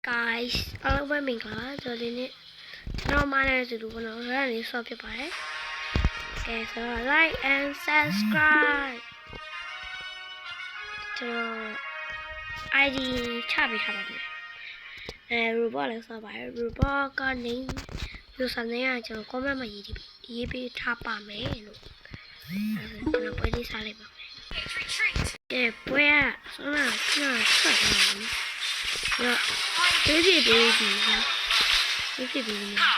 guys အားလုံးပဲမင်္ဂလာဆိုတော့ဒီနေ့ကျွန်တော်မှလည်းတူတူပေါ့နော်အဲ့ဒါလေးဆော့ဖြစ်ပါတယ်ကဲဆိုတော့ like and subscribe ကျွန်တော် ID ချပေးထားပါမယ်robot လည်းဆော့ပါတယ် robot ကနေလို့စနေရကျွန်တော် comment မှာရေးပေးထားပါမယ်လို့ကျွန်တော်ပွဲလေးစားလိုက်ပါမယ်ကဲပွဲကဆိုတော့ကျွန်တော်ဆက်ပါမယ်တော့ဒီဒီဟာဒီဒီဟာ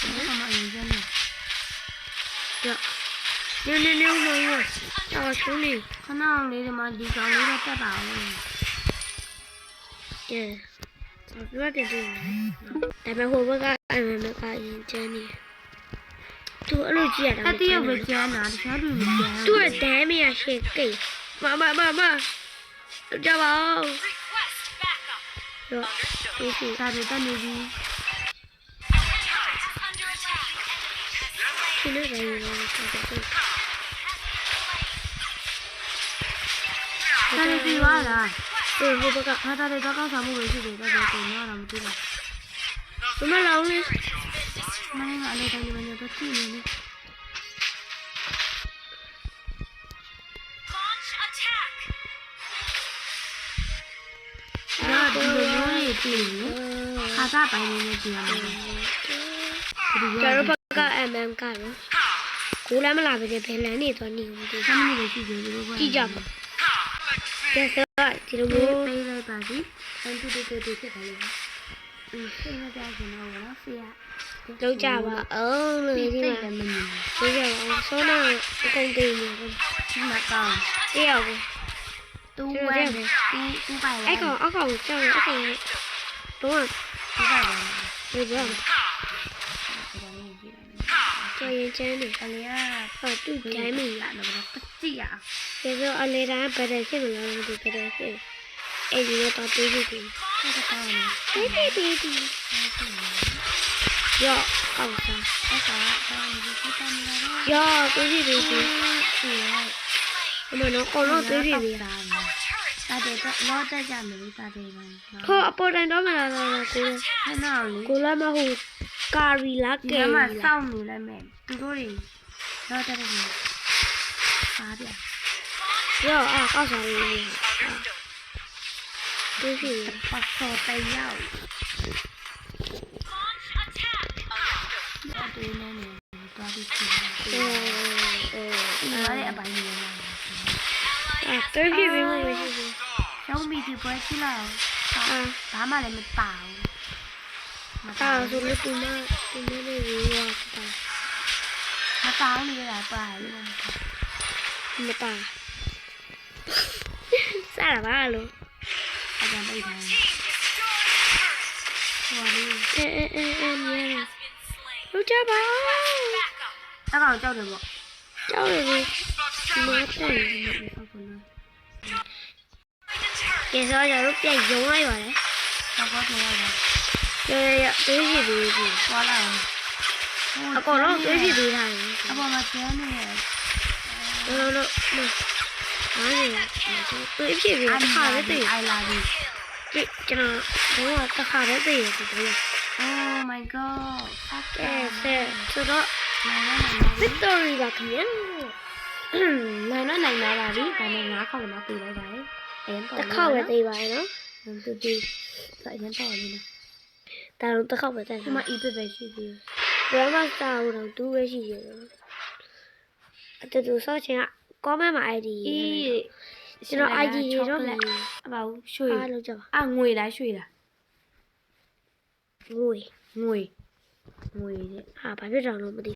ဘာမှမရမ်းနေတော့နည်းလို့တော့ချုံးနေခဏလေးဒီမှာဒီကောင်လေးတော့တက်ပါဦးကဲဆိုတော့ပြတယ်ဒါပေမဲ့ဟိုဘက်ကအမှန်ကရင်ကျန်းနေသူအဲ့လိုကြည့်ရတာတတိယပဲကျန်းတာတခြားလူမကျန်းသူကဒမ်းမရရှေ့ကိတ်မကြပါဦးရောဒီဒါတွေတက်နေပြီဒီလိုပဲရောဆက်တယ်ဒီဝါလားဟိုဘက်ကဟာတာတွေတော့ကောင်းဆောင်မှုပဲရှိတယ်တော့ကိုညောတာမသိဘူးဘယ်မှာလောင်းလဲမင်းကအလေးတိုင်းတွေတော့ကြည့်နေလေဒီလိုမျိုးလေးပြင်ခါသားပိုင်းလေးနဲ့ပြင်ရမှာကျွန်တော်ဘက်က MM ကနော်ကိုလည်းမလာပဲဘယ်လမ်းနေတော့နေဘူးဒီ7မိနစ်ရှိသေးတယ်ဘယ်ကြည့်ကြပါကဲဆိုတော့ဒီလိုမျိုးပေးလိုက်ပါစီအန်တူတူဖြစ်ပါလိမ့်မယ်စိတ်မကြခင်တော့နော်ဖေးလောက်ကြပါအောင်လို့ဒီမှာပြောကြအောင်ဆိုတော့အကုန်တည်နေတယ်ဒီမှာကောင်းအေးအောင်တူဝဲတူပိုင်လိုက်အကောင်ကြောက်အကောင်တော့ဒီပါပါဒီကြောက်ကျရင်ကျန်းနေအလေကတူဒိုင်းမီလာတော့ကြည့်ရအောင်ဒီလိုအလေတိုင်းဘယ်တဲ့ဖြစ်မလို့ဒီဘယ်တဲ့ဖြစ်အဲ့ဒီတော့တေးပြီးပြီဟုတ်ကဲ့ကောင်းတယ်တေးရောကောင်းစားအဲ့ဒါကောင်းပြီဖြစ်တယ်ရောတေးပြီးပြီအမနော်ကောတော့တေးပြီးပြီတာတဲ့တော့တက်ကြမယ်တာတဲ့ခေါ်အပေါ်တန်တော့မလားကိုခဏလေးကိုလည်းမဟုတ်ကာရီလာကဲဒီမှာစောင့်နေလိုက်မယ်သူတို့တွေတော့တက်တယ်ပါဗျာရောကောက်စားလေးဒီစီပတ်စောတရောက်ဒီနေ့နေတော့ဒီစီအဲ့အပိုင်းနေလားတော်ပြီပြီမရှိဘူးကျောင်းမီဒီပွဲကြည့်လိုက်ဘာမှလည်းမပါဘူးမပါဆိုလို့ဒီနေ့လေးရောတာမပါဘူးလေပါလို့မပါစားရပါလို့အကြမ်းပိတ်ထားဟိုလေးမြေလူကြပါအကောင်ကြောက်တယ်ပေါ့ကြောက်တယ်ဒီမှာတိုင်ကျေစောရတို့ပြန်ရုံလိုက်ပါလေတော့တော့ရတွေးကြည့်ပြီးသွားလာအောင်အကောင်တော့တွေးကြည့်ပြီးထားတယ်အပေါ်မှာကျန်းနေတယ်လို့အားရတွေးကြည့်ပြီးခါပဲတည်အိုင်လာပြီကျွန်တော်တခါပဲတည်ရတယ် Oh my god ဆိုတော့victory ပါခင်ဗျာနိုင်လာပြီဒါနဲ့9ခေါက်လည်းမပေးလိုက်ပါနဲ့တစ်ခေါက်ပဲသေးပါရဲ့နော်တူအရင်တော့လေးနော်ဒါတော့တစ်ခေါက်ပဲတိုက်ဒီမှာ EP ပဲရှိသေးတယ်ဘယ်မှာစာဦးတော့2ပဲရှိသေးတယ်အတူဆော့ချင်က comment မှာ ID ကျွန်တော် ID ရေတော့လက်အပါဘူးရွှေအားလုံးကြပါငွေလားရွှေလားငွေတဲ့ဟာဘာဖြစ်တော့မသိ